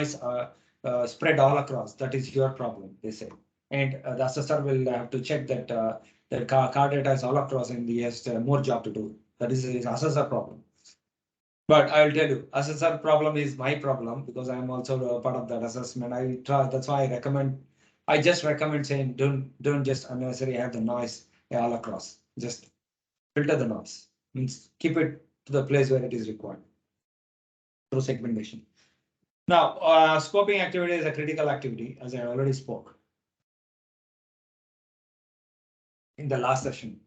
spread all across. That is your problem, they say. And the assessor will have to check that that car data is all across and he has more job to do. That is his assessor problem. But I'll tell you, assessor problem is my problem because I'm also a part of that assessment. I try, that's why I recommend, I just recommend saying don't just unnecessarily have the noise all across. Just filter the noise. Means keep it to the place where it is required through segmentation. Now, scoping activity is a critical activity, as I already spoke in the last session.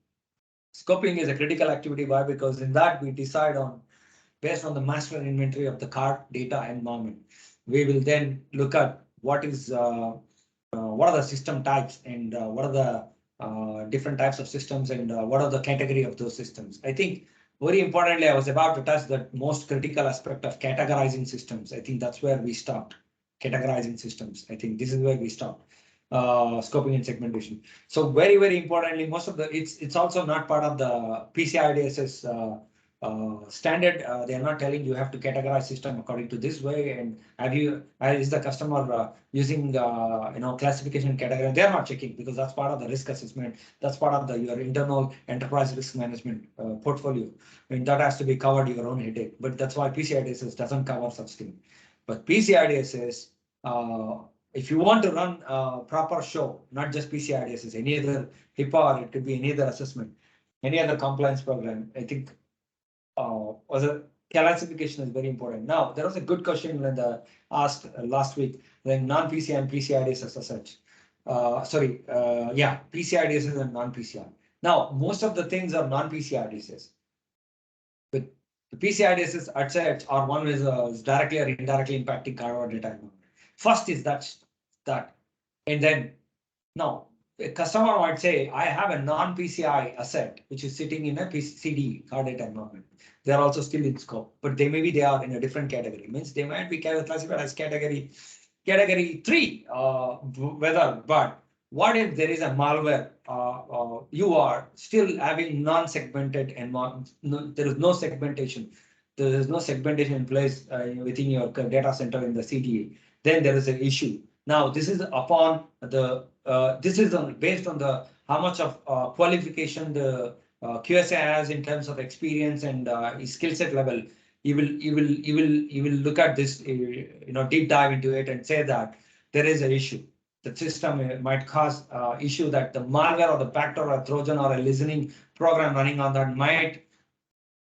Scoping is a critical activity. Why? Because in that we decide on, based on the master inventory of the card data environment, we will then look at what are the system types and what are the different types of systems and what are the category of those systems. I think very importantly, I was about to touch the most critical aspect of categorizing systems. I think that's where we stopped. Categorizing systems. I think this is where we stopped. Scoping and segmentation. So very importantly, most of the it's also not part of the PCI DSS standard. They are not telling you have to categorize system according to this way. And is the customer using classification category? They are not checking because that's part of the risk assessment. That's part of your internal enterprise risk management portfolio. I mean that has to be covered your own headache. But that's why PCI DSS doesn't cover such thing. But PCI DSS, if you want to run a proper show, not just PCI DSS, any other HIPAA, or it could be any other assessment, any other compliance program, I think was a classification is very important. Now, there was a good question when asked last week, when non-PCI and PCI DSS as such. PCI DSS and non-PCI. Now, most of the things are non-PCI DSS. But the PCI DSS at such or one is directly or indirectly impacting card data. First is that, and then now a customer might say, I have a non-PCI asset which is sitting in a CD card data environment. They are also still in scope, but they are in a different category. Means they might be classified as category 3, whether. But what if there is a malware? You are still having non-segmented environment. No, there is no segmentation. There is no segmentation in place within your data center in the CDA. Then there is an issue. Now this is upon the based on the how much of qualification the QSA has in terms of experience and skill set level. You will look at this, deep dive into it and say that there is an issue. The system might cause issue that the malware or the backdoor or Trojan or a listening program running on that might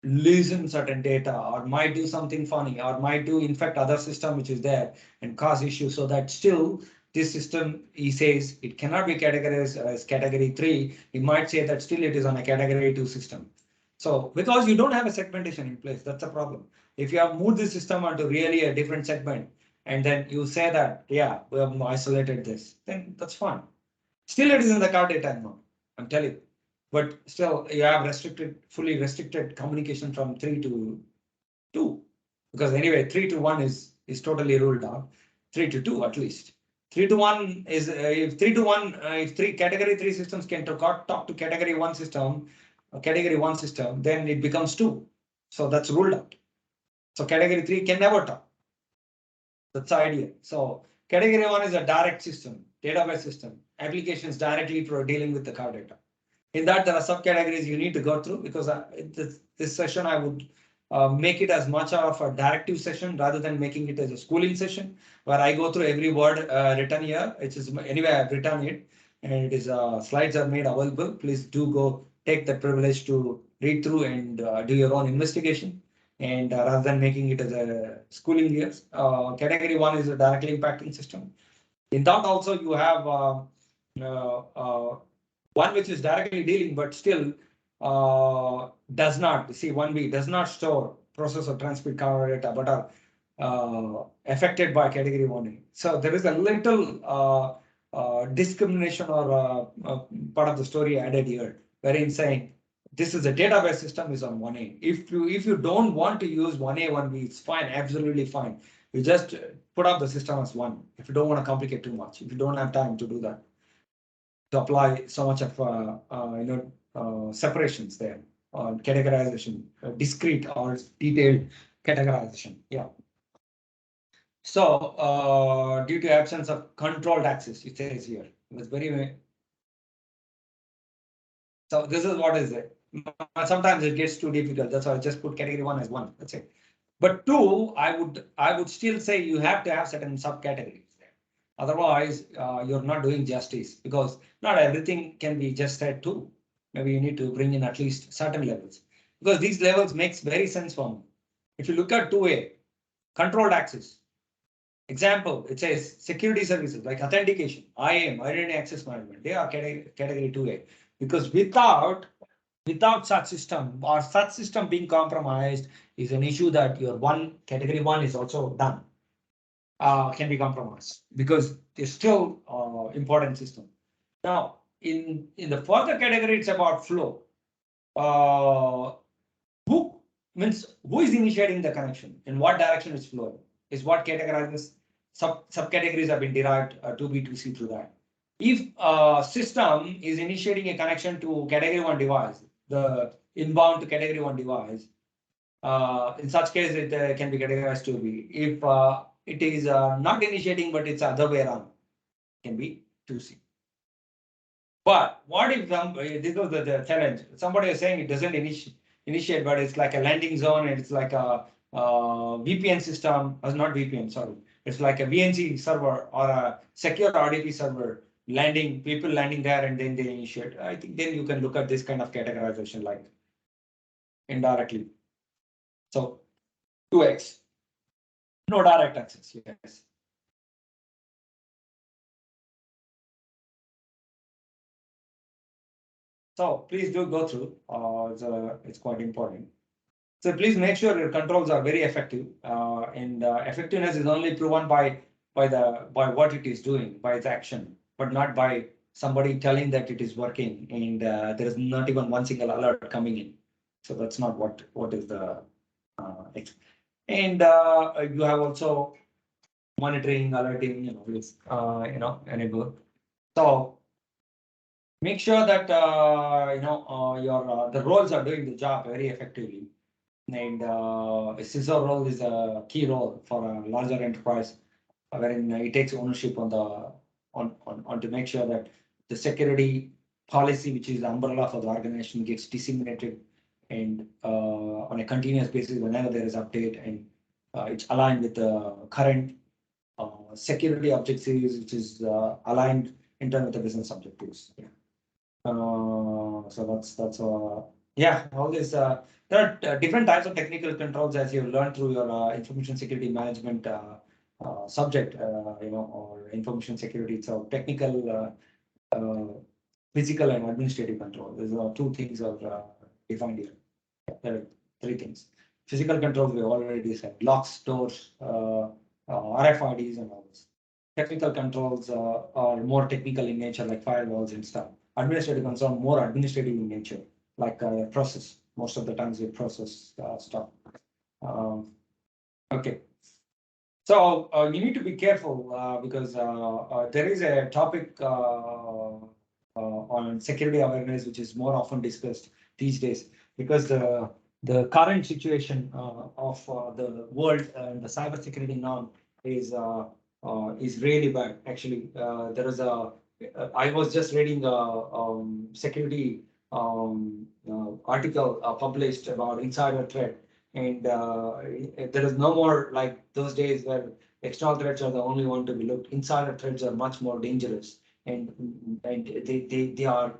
listen certain data or might do something funny or might do infect other system which is there and cause issues. So that still this system, he says it cannot be categorized as category 3. He might say that still it is on a category 2 system. So because you don't have a segmentation in place, that's a problem. If you have moved the system onto really a different segment and then you say that, yeah, we have isolated this, then that's fine. Still it is in the card data mode, I'm telling you. But still you have fully restricted communication from 3 to 2. Because anyway, 3 to 1 is totally ruled out. 3 to 2 at least. 3 to 1 is if 3 to 1, if category 3 systems can talk to category 1 system, then it becomes 2. So that's ruled out. So category 3 can never talk. That's the idea. So category 1 is a direct system, database system, applications directly for dealing with the card data. In that, there are subcategories you need to go through because this session I would make it as much of a directive session rather than making it as a schooling session where I go through every word written here. It is anyway I've written it and it is slides are made available. Please do go take the privilege to read through and do your own investigation. And rather than making it as a schooling years, category 1 is a directly impacting system. In that also you have one which is directly dealing, but still does not see 1B does not store, process or transmit card data, but are affected by category 1A. So there is a little discrimination or part of the story added here, wherein saying this is a database system is on 1A. If you don't want to use 1A, 1B, it's fine, absolutely fine. You just put up the system as 1. If you don't want to complicate too much, if you don't have time to do that, to apply so much of separations there on categorization, discrete or detailed categorization. Yeah. So due to absence of controlled access, it says here, it was very. So this is what is it. Sometimes it gets too difficult. That's why I just put category 1 as 1. That's it. But 2, I would still say you have to have certain subcategories there. Otherwise, you're not doing justice, because not everything can be just said 2. Maybe you need to bring in at least certain levels, because these levels makes very sense for me. If you look at 2A, controlled access. Example, it says security services like authentication, IAM, identity access management. They are category 2A, because without such system, or such system being compromised, is an issue that your category 1 is also done. Can be compromised, because it's still important system. Now, in the further category, it's about flow. Who who is initiating the connection, in what direction it's flowing, is what categorizes. Subcategories have been derived, 2B, 2C through that. If a system is initiating a connection to category 1 device, the inbound to category 1 device, in such case, it can be categorized to B. If it is not initiating, but it's other way around, it can be 2C. But what if this was the challenge? Somebody is saying it doesn't initiate, but it's like a landing zone, and it's like a VPN system, not VPN, sorry. It's like a VNC server or a secure RDP server landing, people landing there, and then they initiate. I think then you can look at this kind of categorization like indirectly. So 2x, no direct access, yes. So please do go through. It's quite important. So please make sure your controls are very effective, and effectiveness is only proven by what it is doing, by its action, but not by somebody telling that it is working, and there is not even one single alert coming in. So that's not what is the and you have also monitoring, alerting, enable. So make sure that your the roles are doing the job very effectively. And a CISO role is a key role for a larger enterprise, wherein it takes ownership on to make sure that the security policy, which is the umbrella for the organization, gets disseminated and on a continuous basis whenever there is update, and it's aligned with the current security objectives, which is aligned in terms of the business objectives. Yeah. So that's yeah, all this there are different types of technical controls, as you learn through your information security management subject, or information security. So technical, physical, and administrative control. These are 2 things are defined here. There are 3 things. Physical controls we already said: locks, doors, RFIDs, and all this. Technical controls are more technical in nature, like firewalls and stuff. Administrative controls are more administrative in nature, like process. Most of the times we process stuff. Okay. So you need to be careful because there is a topic on security awareness, which is more often discussed these days, because the current situation of the world and the cybersecurity norm is really bad. Actually, there is I was just reading a security article published about insider threat, and there is no more like those days where external threats are the only one to be looked. Insider threats are much more dangerous, and they are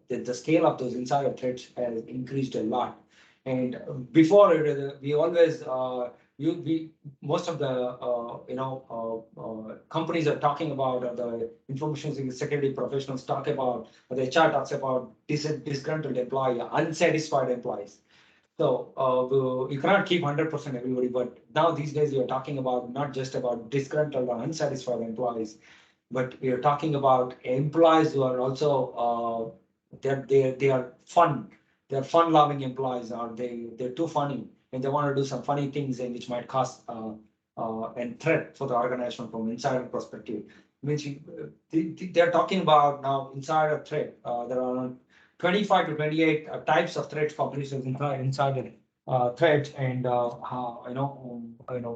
the scale of those insider threats has increased a lot. And before we always most of the companies are talking about, or the information security professionals talk about, or the HR talks about disgruntled employee, unsatisfied employees. So you cannot keep 100% everybody, but now these days you're talking about not just about disgruntled or unsatisfied employees, but we are talking about employees who are also they are fun. They're fun-loving employees, or they're too funny, and they want to do some funny things, and which might cause and threat for the organization from insider perspective. Means they're talking about now insider threat. There are 25 to 28 types of threats published as insider threats and how,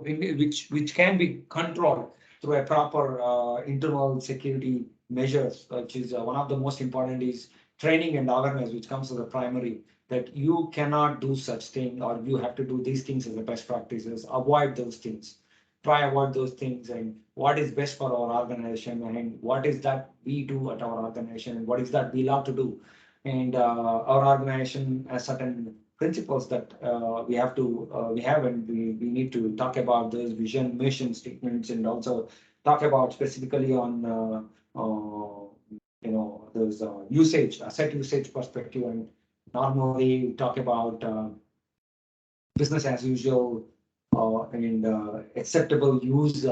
which can be controlled through a proper internal security measures, which is one of the most important is training and awareness, which comes as a primary that you cannot do such thing or you have to do these things as the best practices. Avoid those things. Try avoid those things and what is best for our organization and what is that we do at our organization and what is that we love to do. And our organization has certain principles that we have and we need to talk about those vision mission statements and also talk about specifically on those usage asset usage perspective and normally talk about business as usual and acceptable use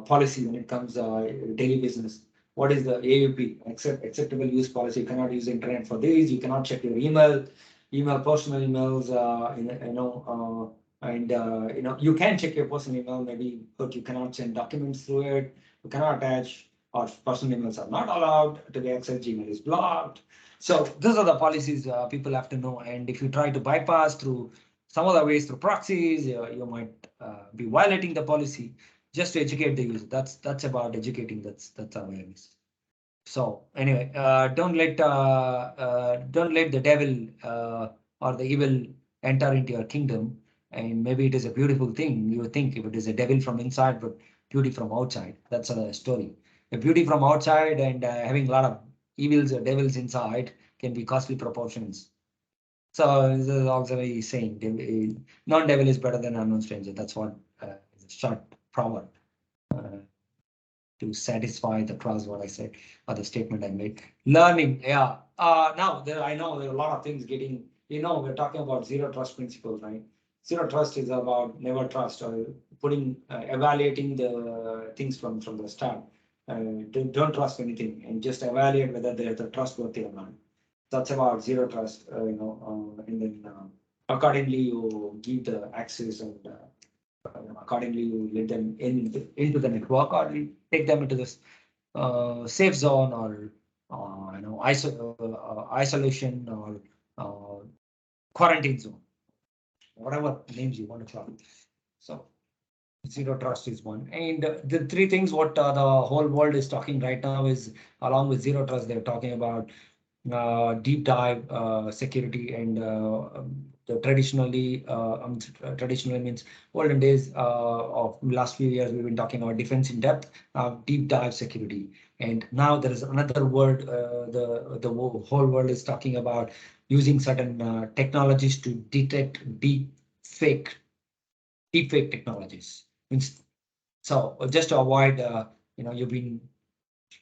policy when it comes daily business. What is the AUP, acceptable use policy? You cannot use internet for this. You cannot check your email personal emails. You can check your personal email maybe, but you cannot send documents through it. You cannot attach or personal emails are not allowed to be accessed. Gmail is blocked. So those are the policies people have to know. And if you try to bypass through some other ways through proxies, you might be violating the policy just to educate the user. That's about educating. That's awareness. So anyway, don't let the devil or the evil enter into your kingdom. And maybe it is a beautiful thing. You think if it is a devil from inside, but beauty from outside. That's a story. A beauty from outside and having a lot of evils or devils inside can be costly proportions. So this is also a saying, non-devil is better than unknown stranger. That's what is a short proverb to satisfy the clause what I said or the statement I made. Learning, yeah. Now I know there are a lot of things getting. We're talking about zero trust principles, right? Zero trust is about never trust or putting evaluating the things from the start. Don't trust anything and just evaluate whether they're trustworthy or not. That's about zero trust, and then accordingly you give the access and accordingly you let them into the network or you take them into this safe zone or isolation or quarantine zone, whatever names you want to call it. So zero trust is one. And the three things what the whole world is talking right now is along with zero trust, they're talking about deep dive security and the traditionally means olden days of last few years we've been talking about defense in depth, deep dive security, and now there is another word the whole world is talking about using certain technologies to detect fake technologies. Means so just to avoid you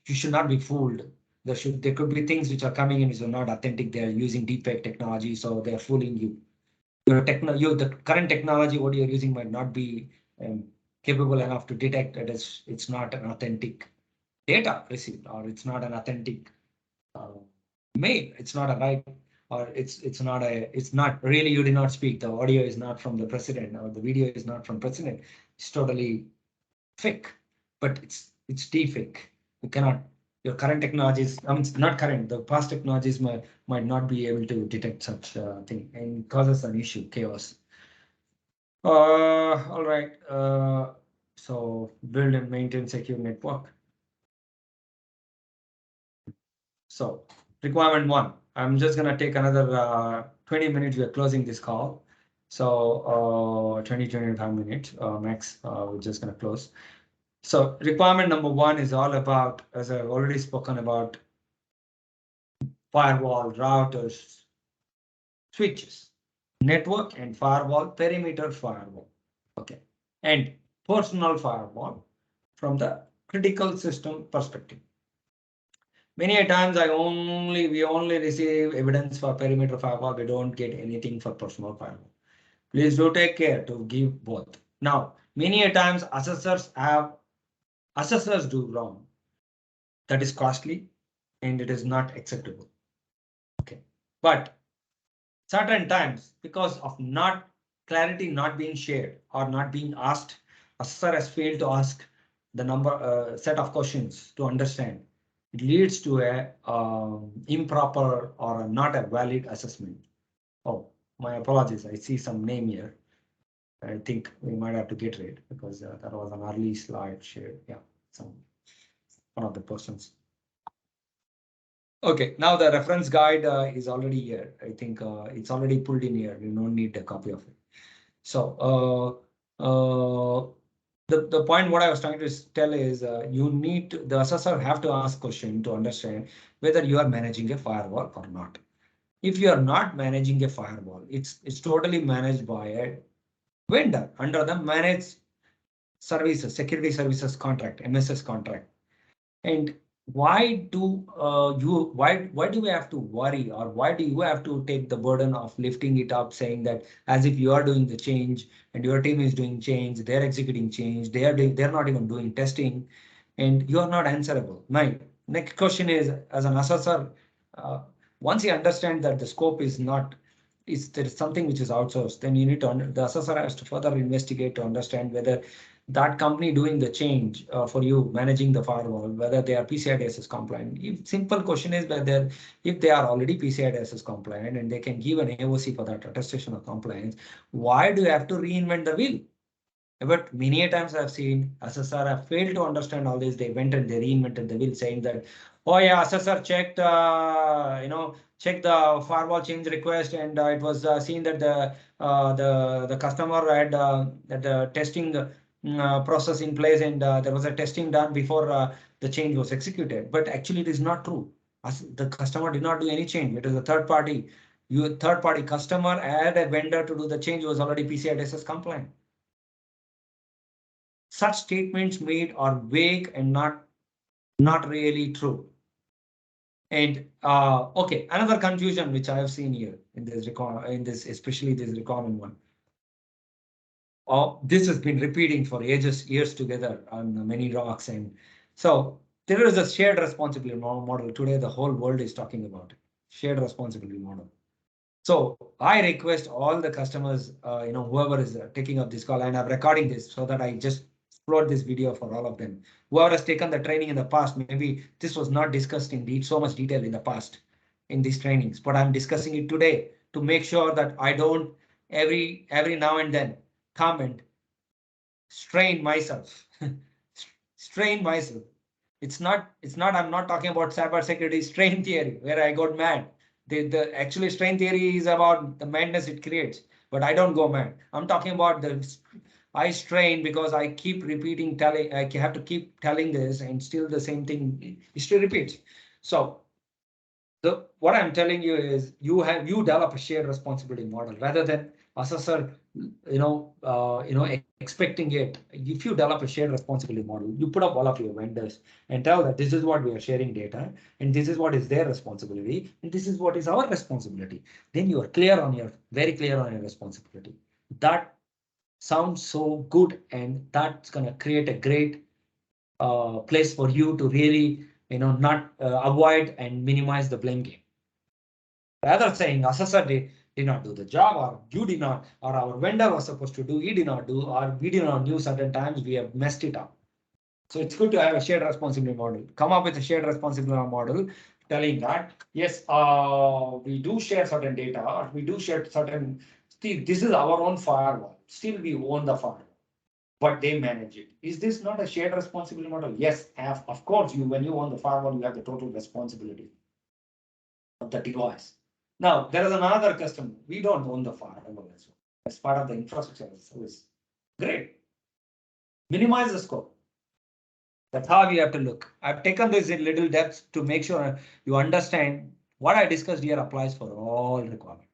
should not be fooled. There could be things which are coming in which are not authentic. They are using deepfake technology, so they are fooling you. The current technology what you're using might not be capable enough to detect that it's not an authentic data received or it's not an authentic mail. It's not a right or it's not really you did not speak. The audio is not from the president or the video is not from president. It's totally fake, but it's deepfake. You cannot. Your current technologies, not current, the past technologies might not be able to detect such thing and causes an issue, chaos. All right. So build and maintain secure network. So requirement 1. I'm just gonna take another 20 minutes. We're closing this call. So 25 minutes max. We're just gonna close. So requirement number 1 is all about, as I've already spoken about, firewall, routers, switches, network and firewall, perimeter firewall. Okay, and personal firewall from the critical system perspective. Many a times we only receive evidence for perimeter firewall. We don't get anything for personal firewall. Please do take care to give both. Now, many a times assessors do wrong. That is costly and it is not acceptable. Okay, but certain times because of clarity not being shared or not being asked, assessor has failed to ask the set of questions to understand. It leads to a improper or not a valid assessment. Oh, My apologies. I see some name here. I think we might have to get rid because that was an early slide shared. Yeah, some one of the persons. Okay, now the reference guide is already here. I think it's already pulled in here. You don't need a copy of it. So the point what I was trying to tell is the assessor have to ask question to understand whether you are managing a firewall or not. If you are not managing a firewall, it's totally managed by a vendor under the managed services, security services contract, MSS contract. And why do why do we have to worry, or why do you have to take the burden of lifting it up, saying that as if you are doing the change and your team is doing change, they're executing change, they're not even doing testing, and you are not answerable. My next question is, as an assessor, uh, once you understand that the scope is not there is something which is outsourced, then you need to the assessor has to further investigate to understand whether that company doing the change for you managing the firewall, whether they are PCI DSS compliant. If simple question is whether if they are already PCI DSS compliant and they can give an AOC for that attestation of compliance, why do you have to reinvent the wheel? But many times I've seen assessor have failed to understand all this. They went and they reinvented the wheel, saying that, oh yeah, assessor checked, checked the firewall change request, and it was seen that the customer had the testing process in place, and there was a testing done before the change was executed. But actually, it is not true. The customer did not do any change. It is a third party. Your third party customer had a vendor to do the change, was already PCI DSS compliant. Such statements made are vague and not really true. And okay, another confusion which I have seen here in this especially this requirement one. This has been repeating for years together on many rocks, and so there is a shared responsibility model. Today, the whole world is talking about it. Shared responsibility model. So I request all the customers, whoever is taking up this call, and I'm recording this so that I just upload this video for all of them. Whoever has taken the training in the past, maybe this was not discussed in so much detail in the past in these trainings, but I'm discussing it today to make sure that I don't every now and then come and strain myself, strain myself. It's not, I'm not talking about cybersecurity strain theory where I got mad. The actually strain theory is about the madness it creates, but I don't go mad. I'm talking about I strain because I keep repeating, I have to keep telling this, and still the same thing history repeats. So what I'm telling you is you develop a shared responsibility model rather than assessor, expecting it. If you develop a shared responsibility model, you put up all of your vendors and tell that this is what we are sharing data, and this is what is their responsibility, and this is what is our responsibility. Then you are very clear on your responsibility. That sounds so good, and that's going to create a great place for you to really, not avoid and minimize the blame game. Rather saying assessor did not do the job, or you did not, or our vendor was supposed to do, he did not do, or we did not do certain times, we have messed it up. So it's good to have a shared responsibility model. Come up with a shared responsibility model telling that, yes, we do share certain data, or we do share certain, this is our own firewall. Still, we own the firewall, but they manage it. Is this not a shared responsibility model? Yes, of course, when you own the firewall, you have the total responsibility of the device. Now, there is another customer. We don't own the firewall as well. As part of the infrastructure as a service. Great. Minimize the scope. That's how we have to look. I've taken this in little depth to make sure you understand what I discussed here applies for all requirements.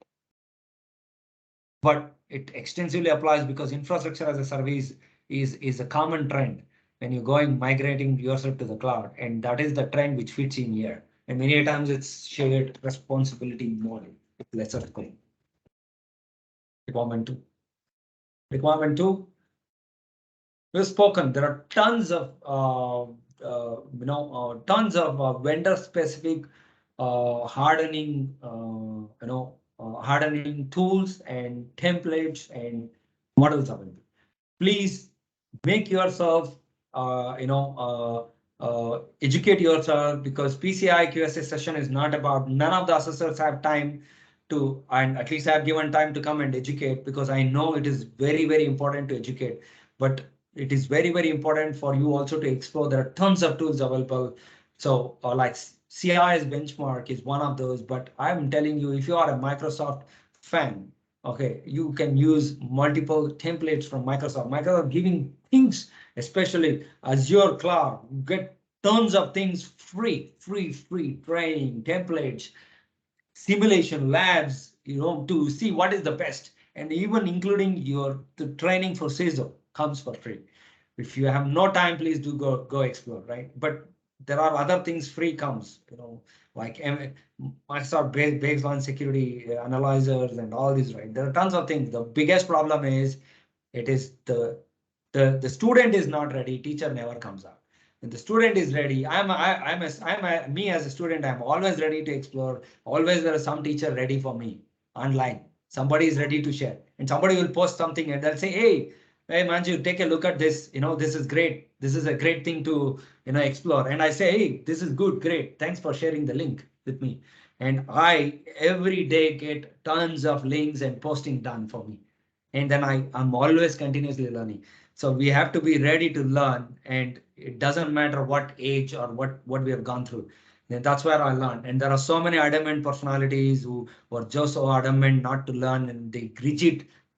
But it extensively applies because infrastructure as a service is a common trend when you're migrating yourself to the cloud, and that is the trend which fits in here. And many times it's shared responsibility model. Let's explain. Requirement 2. Requirement 2. We've spoken. There are tons of vendor specific hardening hardening tools and templates and models available. Please make yourself educate yourself, because PCI QSS session is not about, none of the assessors have time to, and at least I have given time to come and educate, because I know it is very, very important to educate, but it is very, very important for you also to explore. There are tons of tools available. So like CI's benchmark is one of those, but I'm telling you, if you are a Microsoft fan, okay, you can use multiple templates from Microsoft. Microsoft giving things, especially Azure Cloud, get tons of things free training, templates, simulation labs, to see what is the best, and even including the training for CISO comes for free. If you have no time, please do go explore, right? But there are other things free comes, like Microsoft baseline security analyzers and all these, right? There are tons of things. The biggest problem is it is the student is not ready, teacher never comes out. When the student is ready, me as a student, I'm always ready to explore. Always there is some teacher ready for me online. Somebody is ready to share, and somebody will post something and they'll say, hey Manju, take a look at this. This is great. This is a great thing to explore. And I say, hey, this is good, great. Thanks for sharing the link with me. And I every day get tons of links and posting done for me. And then I'm always continuously learning. So we have to be ready to learn, and it doesn't matter what age or what we have gone through. And that's where I learned. And there are so many adamant personalities who were just so adamant not to learn, and they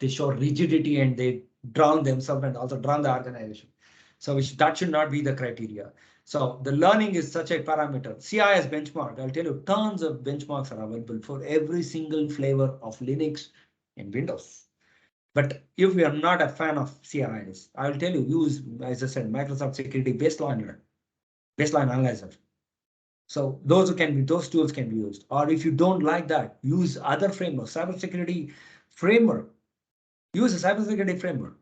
show rigidity, and they drown themselves and also drown the organization. So that should not be the criteria. So the learning is such a parameter. CIS benchmark, I'll tell you, tons of benchmarks are available for every single flavor of Linux and Windows. But if you are not a fan of CIS, I will tell you, use, as I said, Microsoft Security Baseline Analyzer. So those tools can be used. Or if you don't like that, use other frameworks. Cybersecurity framework. Use a cybersecurity framework.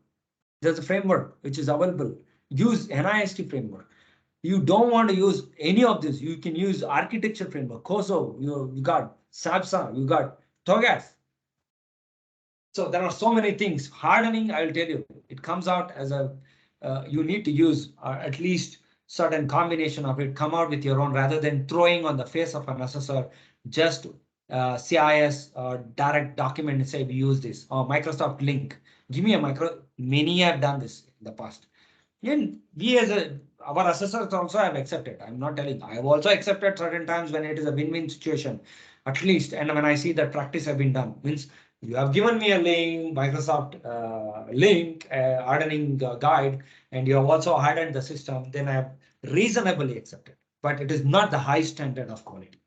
There's a framework which is available. Use NIST framework. You don't want to use any of this. You can use architecture framework. COSO, you got SAPSA, you got TOGAF. So there are so many things. Hardening, I'll tell you, it comes out as you need to use at least certain combination of it, come out with your own, rather than throwing on the face of an assessor just CIS direct document and say we use this, or Microsoft link. Give me many have done this in the past. And we our assessors also have accepted. I'm not telling. I have also accepted certain times when it is a win-win situation, at least. And when I see that practice have been done, means you have given me a link, Microsoft link, hardening guide, and you have also hardened the system, then I have reasonably accepted. But it is not the high standard of quality.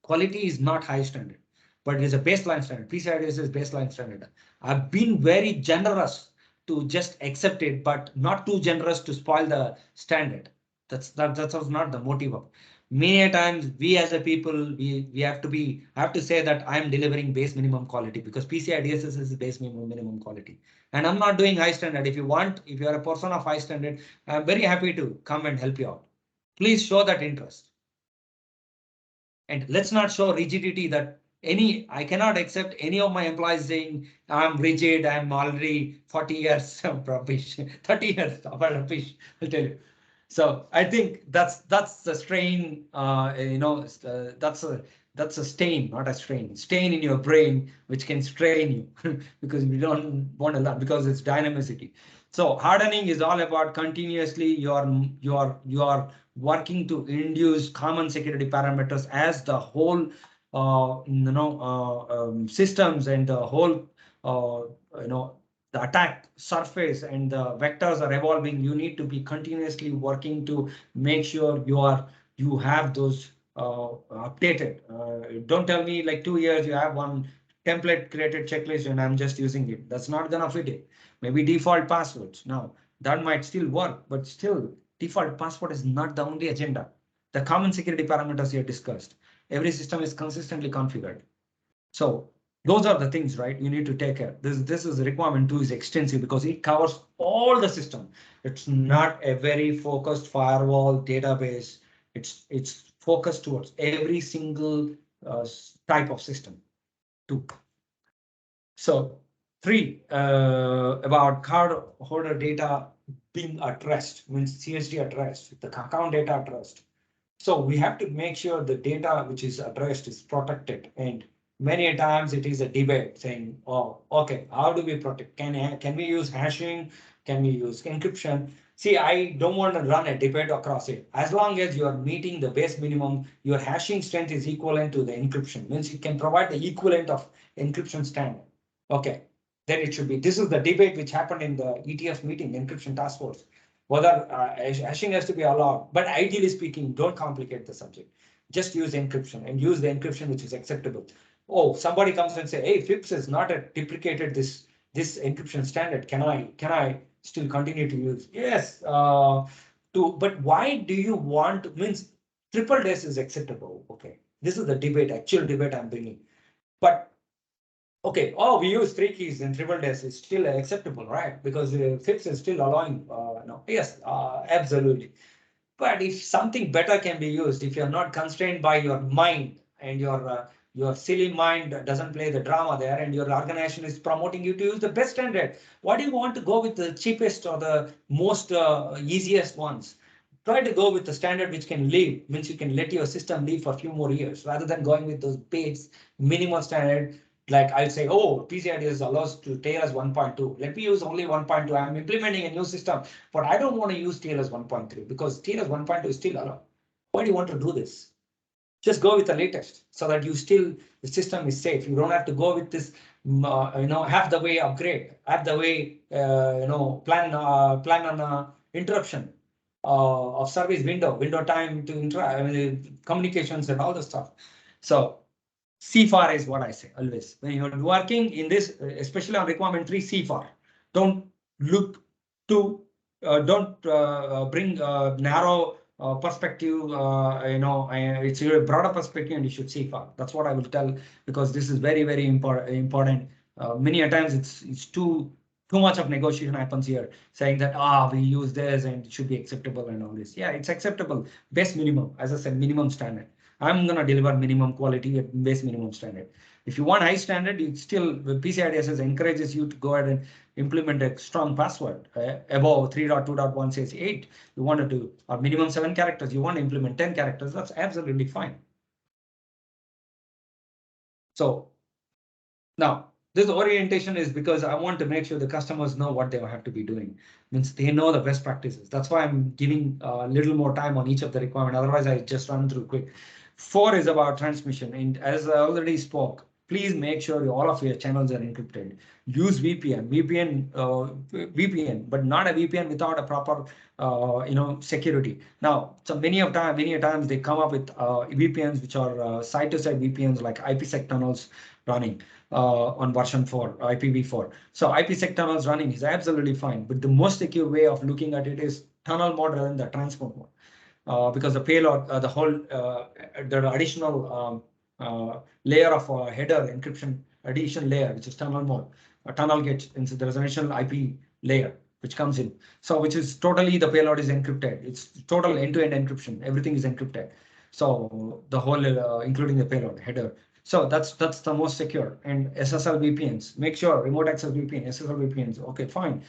Quality is not high standard, but it is a baseline standard. PCI DSS baseline standard. I've been very generous to just accept it, but not too generous to spoil the standard. That's not the motive of. Many times we as a people, we have to say that I'm delivering base minimum quality, because PCI DSS is base minimum quality. And I'm not doing high standard. If you are a person of high standard, I'm very happy to come and help you out. Please show that interest. And let's not show rigidity that I cannot accept any of my employees saying I'm rigid, I'm already 40 years of rubbish, 30 years of rubbish, I'll tell you. So I think that's the strain, that's a stain, not a stain in your brain, which can strain you because we don't want to learn, because it's dynamicity. So hardening is all about continuously you are working to induce common security parameters as the whole systems and the whole the attack surface and the vectors are evolving. You need to be continuously working to make sure you have those updated. Don't tell me like 2 years you have one template created checklist and I'm just using it. That's not gonna fit it. Maybe default passwords. Now that might still work, but still default password is not the only agenda. The common security parameters here discussed. Every system is consistently configured. So those are the things, right? You need to take care. This is requirement 2 is extensive because it covers all the system. It's not a very focused firewall database. It's focused towards every single type of system. 2. So 3 about card holder data being at rest, means CSD at rest, the account data at rest. So we have to make sure the data which is at rest is protected, and Many times it is a debate saying, oh, okay, how do we protect? Can we use hashing? Can we use encryption? See, I don't want to run a debate across it. As long as you are meeting the base minimum, your hashing strength is equivalent to the encryption. Means you can provide the equivalent of encryption standard. Okay, then it should be. This is the debate which happened in the ETF meeting, encryption task force, whether hashing has to be allowed. But ideally speaking, don't complicate the subject. Just use encryption and use the encryption which is acceptable. Oh, somebody comes and say, hey, FIPS is not a deprecated this encryption standard. Can I still continue to use? Yes. But why do you want means triple DES is acceptable? Okay, this is the debate, actual debate I'm bringing. But okay, oh, we use 3 keys in triple DES is still acceptable, right? Because FIPS is still allowing. No, yes, absolutely. But if something better can be used, if you're not constrained by your mind and your silly mind doesn't play the drama there, and your organization is promoting you to use the best standard, why do you want to go with the cheapest or the most easiest ones? Try to go with the standard which can live, means you can let your system live for a few more years rather than going with those base minimal standard. Like I'll say, oh, PCI allows to TLS 1.2. Let me use only 1.2. I'm implementing a new system, but I don't want to use TLS 1.3 because TLS 1.2 is still allowed. Why do you want to do this? Just go with the latest so that the system is safe. You don't have to go with this, half the way upgrade, half the way, plan on interruption of service window time to communications and all the stuff. So CFAR is what I say always. When you're working in this, especially on requirement 3, CFAR. Don't look to, don't bring narrow perspective. It's a broader perspective, and you should CFAR. That's what I will tell, because this is very, very important. Many a times it's too much of negotiation happens here, saying that we use this and it should be acceptable and all this. Yeah, it's acceptable. Best minimum, as I said, minimum standard. I'm going to deliver minimum quality at base minimum standard. If you want high standard, you still, PCI DSS encourages you to go ahead and implement a strong password. Above 3.2.1 says 8. You want to do or minimum 7 characters. You want to implement 10 characters. That's absolutely fine. So now this orientation is because I want to make sure the customers know what they have to be doing. Means they know the best practices. That's why I'm giving a little more time on each of the requirement. Otherwise, I just run through quick. 4 is about transmission. And as I already spoke, please make sure all of your channels are encrypted. Use VPN, but not a VPN without a proper, security. Now, so many a times they come up with VPNs which are side-to-side VPNs like IPsec tunnels running on version 4, IPv4. So IPsec tunnels running is absolutely fine, but the most secure way of looking at it is tunnel mode rather than the transport mode. Because the payload, the whole the additional layer of header encryption, addition layer, which is tunnel mode, a tunnel gate, and so there is an additional IP layer which comes in. So which is totally the payload is encrypted. It's total end-to-end encryption. Everything is encrypted. So the whole, including the payload header. So that's the most secure. And SSL VPNs, make sure remote access VPN, SSL VPNs. Okay, fine.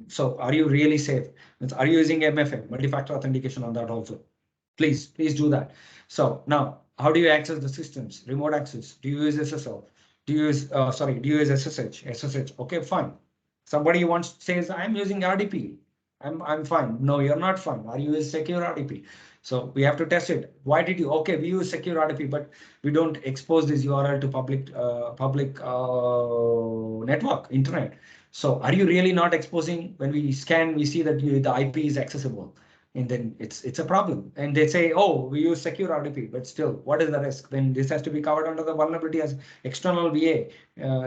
So are you really safe? Are you using MFA, multi-factor authentication on that also? Please do that. So now, how do you access the systems? Remote access. Do you use SSL? Do you use SSH? SSH. Okay, fine. Somebody once says I'm using RDP. I'm fine. No, you're not fine. Are you using secure RDP? So we have to test it. Why did you? Okay, we use secure RDP, but we don't expose this URL to public network, internet. So are you really not exposing? When we scan, we see that the IP is accessible. And then it's a problem. And they say, oh, we use secure RDP, but still, what is the risk? Then this has to be covered under the vulnerability as external VA.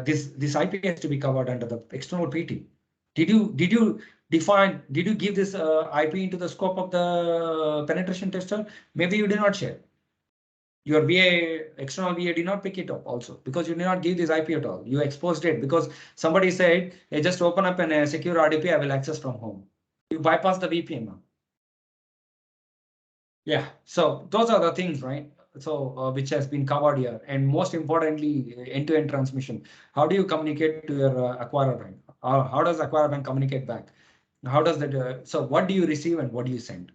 This IP has to be covered under the external PT. Did you give this IP into the scope of the penetration tester? Maybe you did not share. Your VA, external VA did not pick it up also because you did not give this IP at all. You exposed it because somebody said, hey, just open up a secure RDP, I will access from home. You bypass the VPN now. Yeah, so those are the things, right? So which has been covered here, and most importantly, end-to-end transmission. How do you communicate to your acquirer bank? How does acquirer bank communicate back? How does that? So what do you receive and what do you send?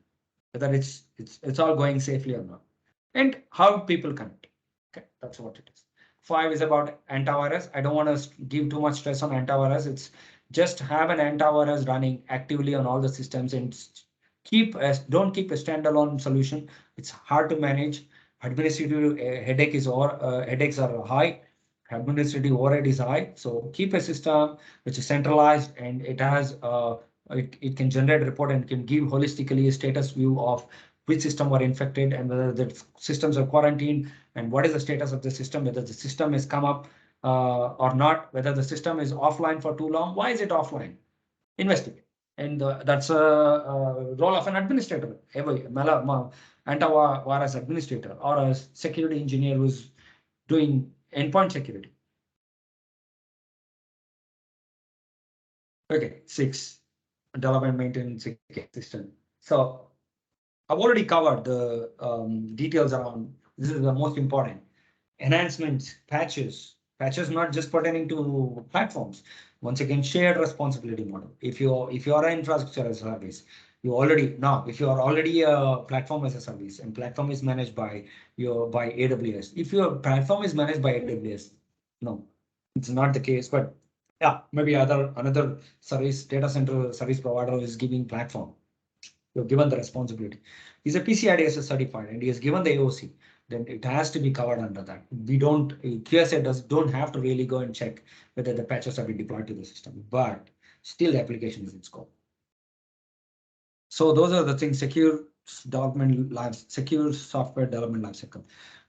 Whether it's all going safely or not, and how people connect. Okay, that's what it is. 5 is about antivirus. I don't want to give too much stress on antivirus. It's just have an antivirus running actively on all the systems and don't keep a standalone solution. It's hard to manage. Administrative headaches are high. Administrative overhead is high. So keep a system which is centralized and it has it can generate report and can give holistically a status view of which system were infected and whether the systems are quarantined and what is the status of the system, whether the system has come up or not, whether the system is offline for too long. Why is it offline? Investigate. And that's a role of an administrator, antivirus administrator or a security engineer who's doing endpoint security. Okay, 6, development, maintenance, system. So I've already covered the details around. This is the most important. Enhancements, patches not just pertaining to platforms. Once again, shared responsibility model. If you are an infrastructure as a service, if you are already a platform as a service and platform is managed by AWS. If your platform is managed by AWS, no, it's not the case. But yeah, maybe another service data center service provider is giving platform. You're given the responsibility. He's a PCI DSS certified and he is given the AOC. Then it has to be covered under that. We don't, QSA don't have to really go and check whether the patches have been deployed to the system, but still the application is in scope. So those are the things: secure software development lifecycle.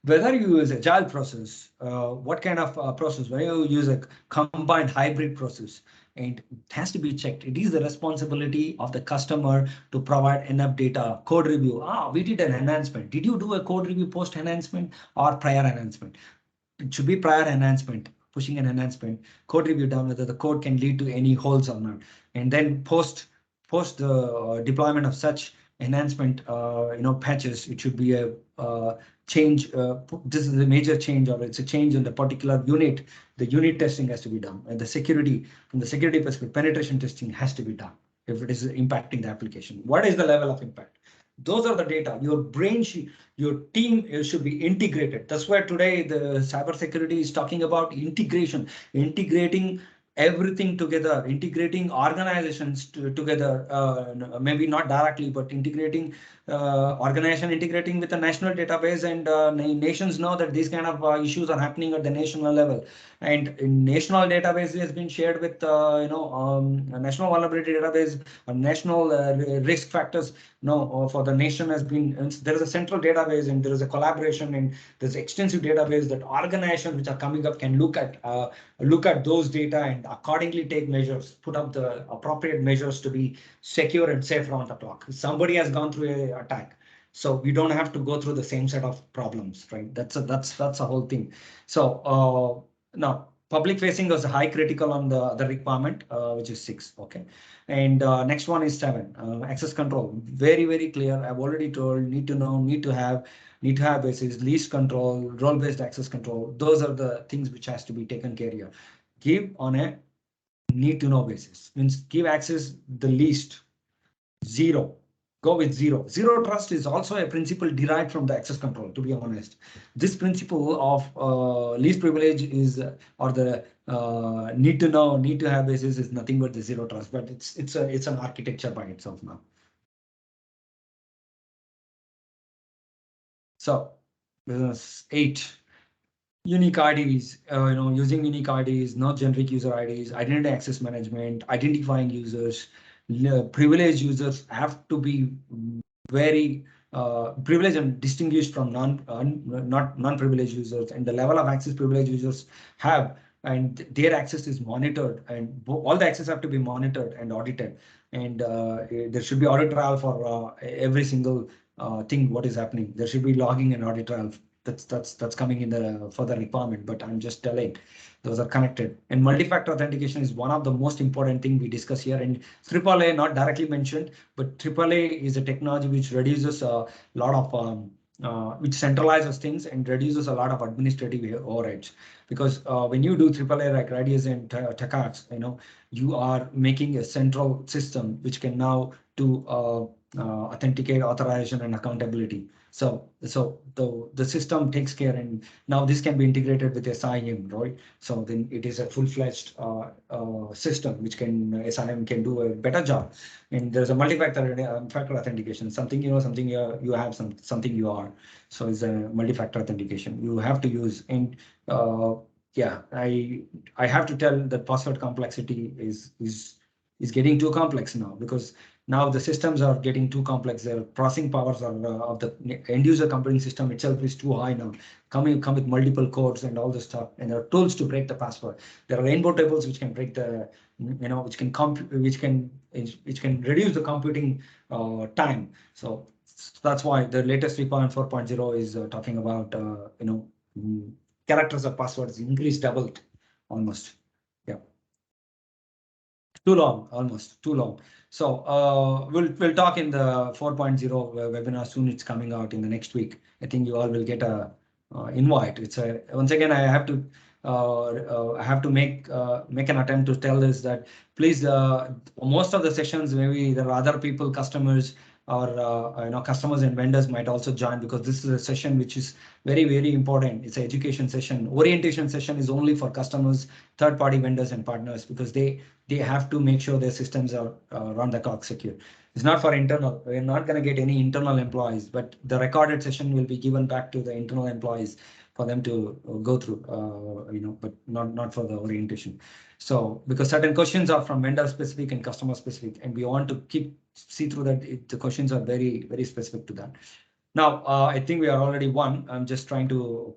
Whether you use agile process, what kind of process, whether you use a combined hybrid process, and it has to be checked. It is the responsibility of the customer to provide enough data. Code review. We did an enhancement. Did you do a code review post enhancement or prior enhancement? It should be prior enhancement, pushing an enhancement, code review down whether the code can lead to any holes or not, and then post the deployment of such enhancement, patches. It should be a change. This is a major change, or it's a change in the particular unit. The unit testing has to be done, and the security, from the security perspective, penetration testing has to be done if it is impacting the application. What is the level of impact? Those are the data. Your team should be integrated. That's why today the cybersecurity is talking about integration, integrating everything together, integrating organizations together, maybe not directly, but integrating organization, integrating with the national database, and nations know that these kind of issues are happening at the national level. And national database has been shared with a national vulnerability database, or national risk factors. For the nation has been, there is a central database and there is a collaboration and there's extensive database that organizations which are coming up can look at those data and accordingly take measures, put up the appropriate measures to be secure and safe around the clock. Somebody has gone through an attack, so we don't have to go through the same set of problems, right? That's a whole thing. So now public facing was high critical on the requirement, which is 6. Okay, and next one is 7. Access control, very clear. I've already told, need to know, need to have basis, least control, role-based access control. Those are the things which has to be taken care of. Give on a need to know basis, means give access the least. 0. Go with 0. Zero trust is also a principle derived from the access control, to be honest. This principle of least privilege is, or the need to know, need to have basis is nothing but the zero trust, but it's an architecture by itself now. So business 8. Unique IDs, using unique IDs, not generic user IDs, identity access management, identifying users. Privileged users have to be very privileged and distinguished from non-privileged users, and the level of access privileged users have, and their access is monitored, and all the access have to be monitored and audited, and there should be audit trial for every single thing what is happening. There should be logging and audit trial. That's coming in the further requirement, but I'm just telling those are connected. And multi-factor authentication is one of the most important thing we discuss here. And AAA, not directly mentioned, but AAA is a technology which reduces a lot of which centralizes things and reduces a lot of administrative overheads. Because when you do AAA like Radius and TechArts, you are making a central system which can now do authenticate, authorization, and accountability. So the system takes care, and now this can be integrated with SIM, right? So then it is a full-fledged system which can SIM can do a better job. And there's a multi-factor factor authentication, something you know, something you have, something you are. So it's a multi-factor authentication you have to use. And yeah, I have to tell that password complexity is getting too complex now, because now the systems are getting too complex. Their processing powers are of the end user computing system itself is too high now. Come with multiple codes and all this stuff, and there are tools to break the password. There are rainbow tables which can break the, which can reduce the computing time. So that's why the latest 3.4.0 is talking about characters of passwords increased doubled almost. Yeah. Too long, almost too long. So we'll talk in the 4.0 webinar soon. It's coming out in the next week. I think you all will get a invite. It's a once again I have to make an attempt to tell this that please, most of the sessions maybe there are other people, customers, or customers and vendors might also join, because this is a session which is very important. It's an education session. Orientation session is only for customers, third-party vendors and partners, because they have to make sure their systems are run the clock secure. It's not for internal. We're not going to get any internal employees, but the recorded session will be given back to the internal employees for them to go through, but not for the orientation. So because certain questions are from vendor specific and customer specific, and we want to see through that the questions are very specific to that. Now, I think we are already one. I'm just trying to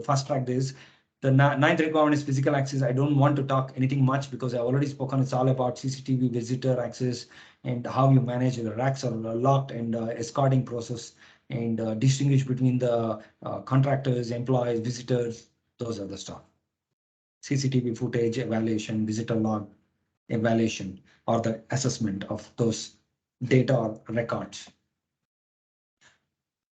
fast track this. The ninth requirement is physical access. I don't want to talk anything much because I already spoken. It's all about CCTV visitor access and how you manage the racks are locked, and escorting process, and distinguish between the contractors, employees, visitors. Those are the stuff. CCTV footage evaluation, visitor log evaluation, or the assessment of those data or records.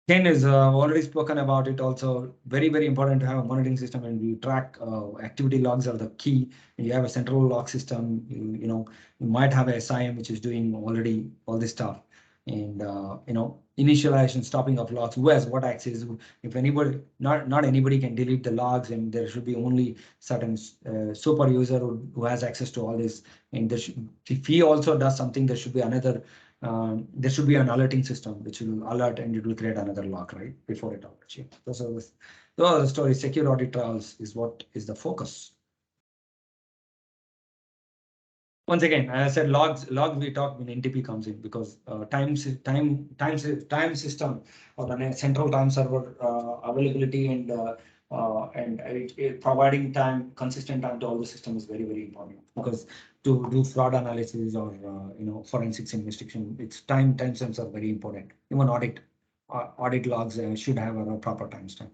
Ken has already spoken about it. Also, very important to have a monitoring system, and you track activity logs are the key. And you have a central log system. You might have a SIM which is doing already all this stuff, and initialization, stopping of logs. Who has what access? If anybody, not anybody can delete the logs, and there should be only certain super user who has access to all this. And if he also does something, there should be another. There should be an alerting system which will alert, and it will create another log right before it alerts you. Those are the stories. Secure audit trials is what is the focus. Once again, as I said, logs we talk when NTP comes in, because time system or the central time server availability and providing consistent time to all the system is very important, because to do fraud analysis or forensics investigation, it's timestamps are very important. Even audit logs should have a proper timestamp.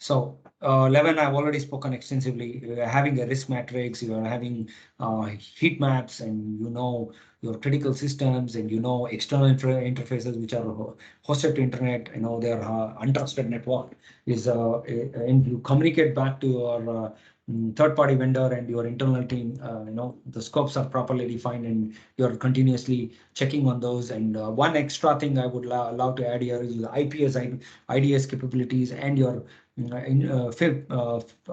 So 11, I've already spoken extensively. Having a risk matrix, you are having heat maps, and your critical systems, and external interfaces which are hosted to internet. Their untrusted network is, and you communicate back to your third-party vendor and your internal team. The scopes are properly defined, and you're continuously checking on those. And one extra thing I would allow to add here is the IPS, IDS capabilities, and your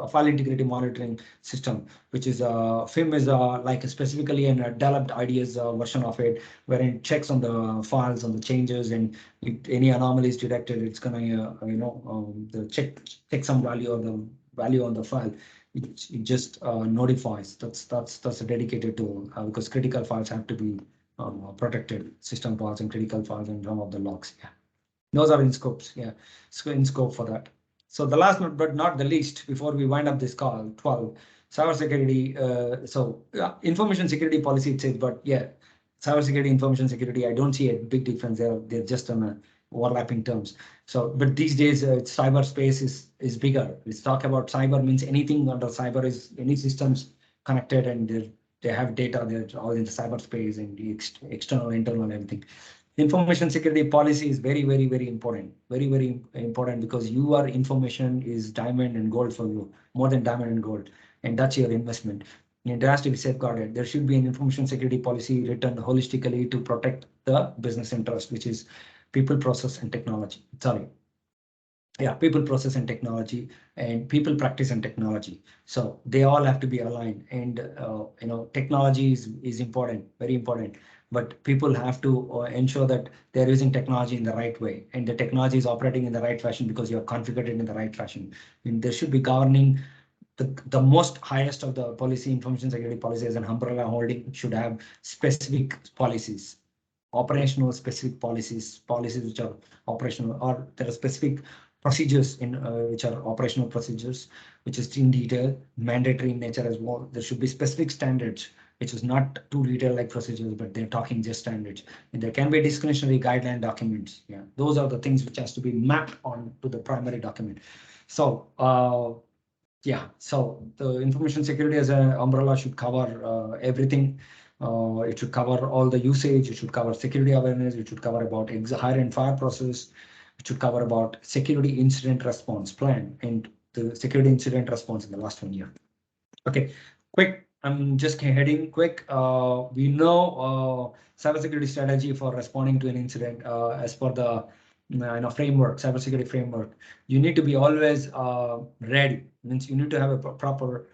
file integrity monitoring system, which is FIM is like specifically a developed IDS version of it, wherein it checks on the files, on the changes, and if any anomalies detected, it's gonna check some value or the value on the file. It just notifies. That's a dedicated tool, because critical files have to be protected. System files and critical files and some of the logs. Yeah, those are in scopes. Yeah, in scope for that. So the last but not the least, before we wind up this call, 12, cybersecurity. So information security policy it says, but yeah, cybersecurity, information security, I don't see a big difference there. They're just on overlapping terms. So, but these days, cyberspace is bigger. Let's talk about cyber means anything under cyber is any systems connected, and they have data. They're all in the cyberspace, and the external, internal, and everything. Information security policy is very important, very important, because your information is diamond and gold for you, more than diamond and gold, and that's your investment. It has to be safeguarded. There should be an information security policy written holistically to protect the business interest, which is people, process, and technology. Sorry. Yeah, people, process, and technology, and people, practice, and technology. So they all have to be aligned. And technology is important, very important. But people have to ensure that they're using technology in the right way, and the technology is operating in the right fashion because you're configured it in the right fashion. And there should be governing the most highest of the policy, information security policy as an umbrella holding should have specific policies, operational specific policies which are operational, or there are specific procedures in which are operational procedures, which is in detail, mandatory in nature as well. There should be specific standards, which is not too detailed like procedures, but they're talking just standards. And there can be discretionary guideline documents. Yeah, those are the things which has to be mapped on to the primary document. So yeah, so the information security as an umbrella should cover everything. It should cover all the usage. It should cover security awareness. It should cover about hire and fire process. It should cover about security incident response plan and the security incident response in the last 1 year. Okay, quick. I'm just heading quick. We know cybersecurity strategy for responding to an incident as per the framework, cybersecurity framework. You need to be always ready. Means you need to have a proper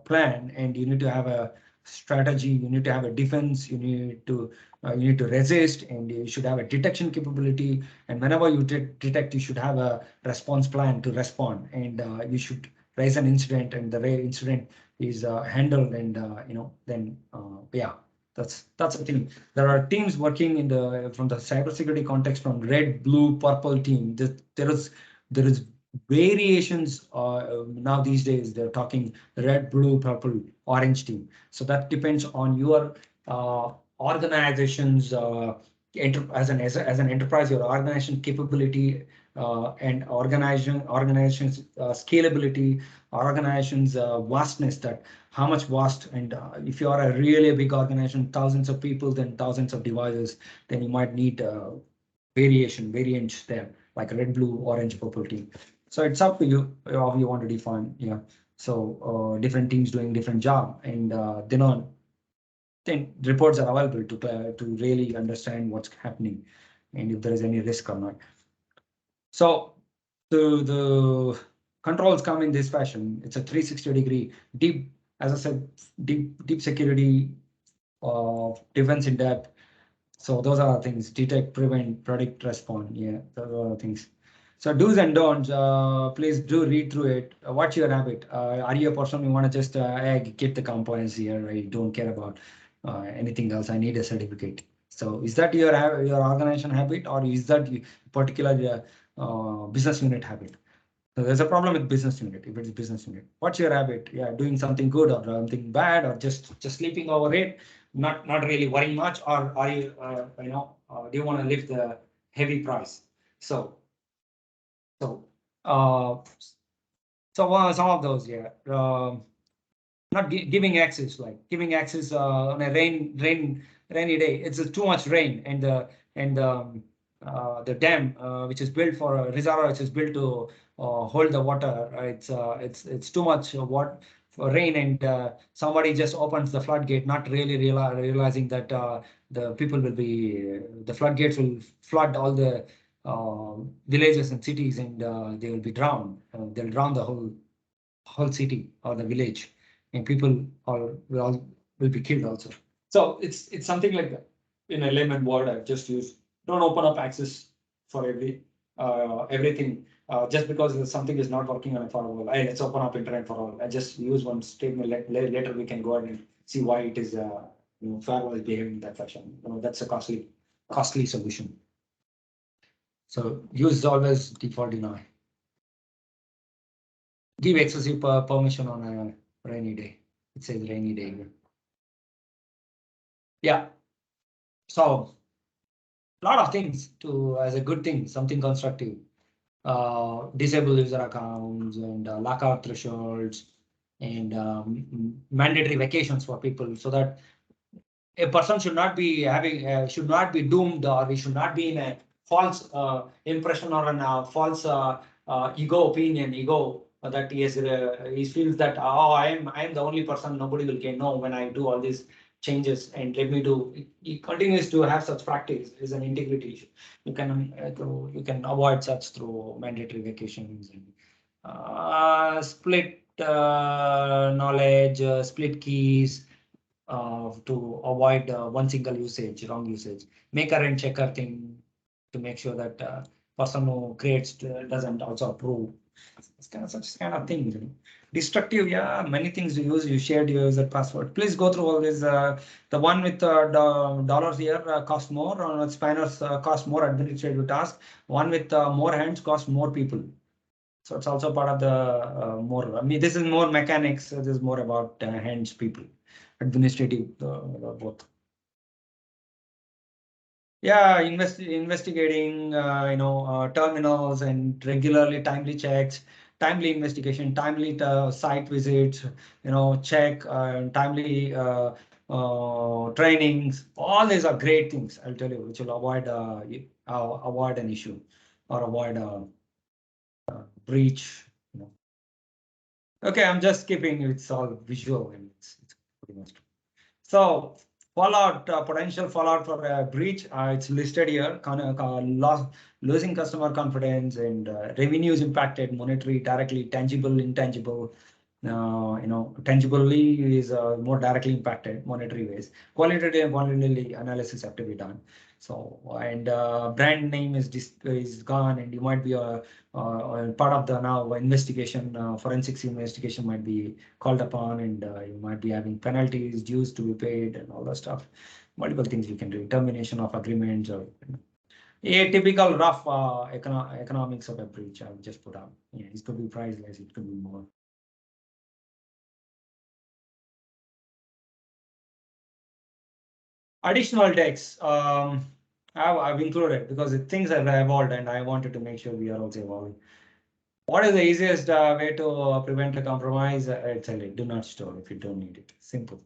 plan, and you need to have a strategy. You need to have a defense. You need to resist, and you should have a detection capability. And whenever you detect, you should have a response plan to respond, and you should raise an incident, and the way incident is handled, and then yeah, that's the thing. There are teams working in from the cybersecurity context from red, blue, purple team. There is variations now these days. They're talking red, blue, purple, orange team. So that depends on your organization's as an enterprise, your organization capability and organization's scalability, organization's vastness, that how much vast, and if you are a really big organization, thousands of people, then thousands of devices, then you might need variants there, like red, blue, orange, purple team. So it's up to you how you want to define. Yeah. So different teams doing different job, and then reports are available to really understand what's happening and if there is any risk or not. So the controls come in this fashion. It's a 360-degree deep, as I said, deep security, defense in depth. So those are the things: detect, prevent, predict, respond. Yeah, those are the things. So do's and don'ts. Please do read through it. What's your habit? Are you a person who want to just get the compliance here? I don't care about anything else. I need a certificate. So is that your organization habit, or is that particular business unit habit? So there's a problem with business unit. If it's business unit, what's your habit? Yeah, doing something good or something bad, or just sleeping over it, not really worrying much, or are you do you want to lift the heavy price? So some of those, yeah. Not giving access, like giving access on a rainy day. It's too much rain, and the dam which is built for a reservoir, which is built to hold the water. It's too much what for rain, and somebody just opens the floodgate, not really realizing that the people will be the floodgates will flood all the villages and cities, and they will be drowned. They'll drown the whole city or the village, and people will be killed also. So it's something like that. In a layman word, I've just used: don't open up access for everything just because something is not working on a firewall. Hey, let's open up internet for all. I just use one statement. Later we can go ahead and see why it is firewall is behaving in that fashion. That's a costly solution. So use always default deny. Give excessive permission on a rainy day. It says rainy day. Yeah. So a lot of things to as a good thing, something constructive. Disable user accounts, and lockout thresholds, and mandatory vacations for people, so that a person should not be doomed, or he should not be in a false impression or a false ego that he feels that, oh, I am the only person, nobody will know when I do all these changes and let me do. He continues to have such practice. Is an integrity issue. You can avoid such through mandatory vacations and split knowledge, split keys to avoid one single usage, wrong usage. Maker and checker thing to make sure that person who creates doesn't also approve. It's kind of such kind of things. Destructive, yeah, many things you use. You shared your user password. Please go through all this. The one with dollars here cost more. Spanners cost more administrative task. One with more hands cost more people. So it's also part of the more. I mean, this is more mechanics. This is more about hands, people, administrative, both. Yeah, investigating, terminals and regularly timely checks, timely investigation, timely site visits, check, timely trainings. All these are great things, I'll tell you, which will avoid an issue or avoid a breach. Okay, I'm just skipping. It's all visual and it's pretty much. So fallout, potential fallout for a breach, it's listed here. Losing customer confidence and revenues impacted, monetary, directly, tangible, intangible. Tangibly is more directly impacted, monetary ways. Qualitative and quantitative analysis have to be done. So, and brand name is gone, and you might be part of the now investigation, forensics investigation might be called upon, and you might be having penalties, dues to be paid, and all that stuff. Multiple things you can do, termination of agreements, or a typical rough economics of a breach. I've just put up. Yeah, it could be priceless, it could be more. Additional text I've included because things have evolved and I wanted to make sure we are also evolving. What is the easiest way to prevent a compromise? Do not store if you don't need it. Simple.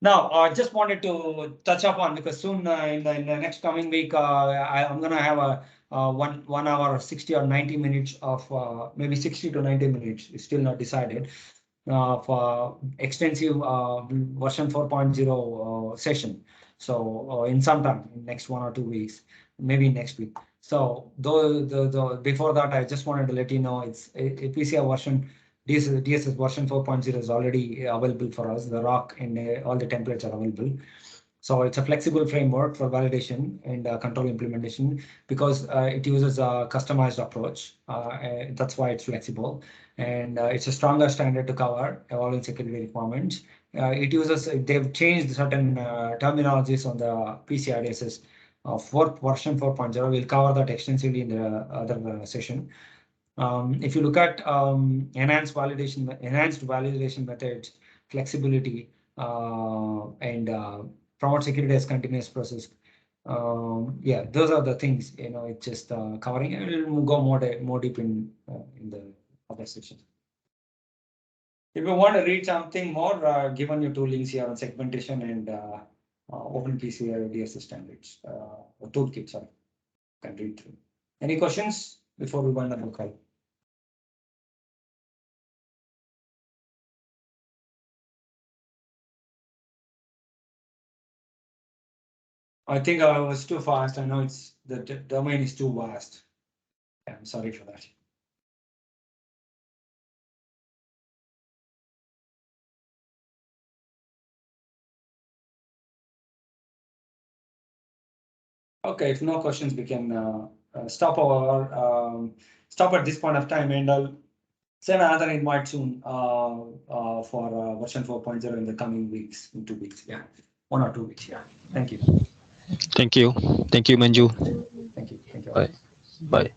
Now, I just wanted to touch upon because soon in the next coming week, I'm going to have a 1 hour, 60 or 90 minutes of maybe 60 to 90 minutes. It's still not decided. For extensive version 4.0 session. So in some time, in next 1 or 2 weeks, maybe next week. So before that, I just wanted to let you know it's a PCI version. DSS version 4.0 is already available for us. The ROC and all the templates are available. So it's a flexible framework for validation and control implementation because it uses a customized approach. That's why it's flexible. And it's a stronger standard to cover evolving security requirements. They've changed certain terminologies on the PCI DSS version 4.0. We'll cover that extensively in the other session. If you look at enhanced validation methods, flexibility, and promote security as continuous process. Yeah, those are the things. It's just covering, and we'll go more deep in the other sections. If you want to read something more, given you 2 links here on segmentation and open PCI DSS standards, toolkit. Sorry, can read through. Any questions before we wind up the call? I think I was too fast. I know the domain is too vast. I'm sorry for that. Okay, if no questions, we can stop at this point of time, and I'll send another invite soon for version 4.0 in the coming weeks, in 2 weeks. Yeah, 1 or 2 weeks. Yeah. Thank you. Thank you. Thank you, Manju. Thank you. Thank you. Bye. Bye.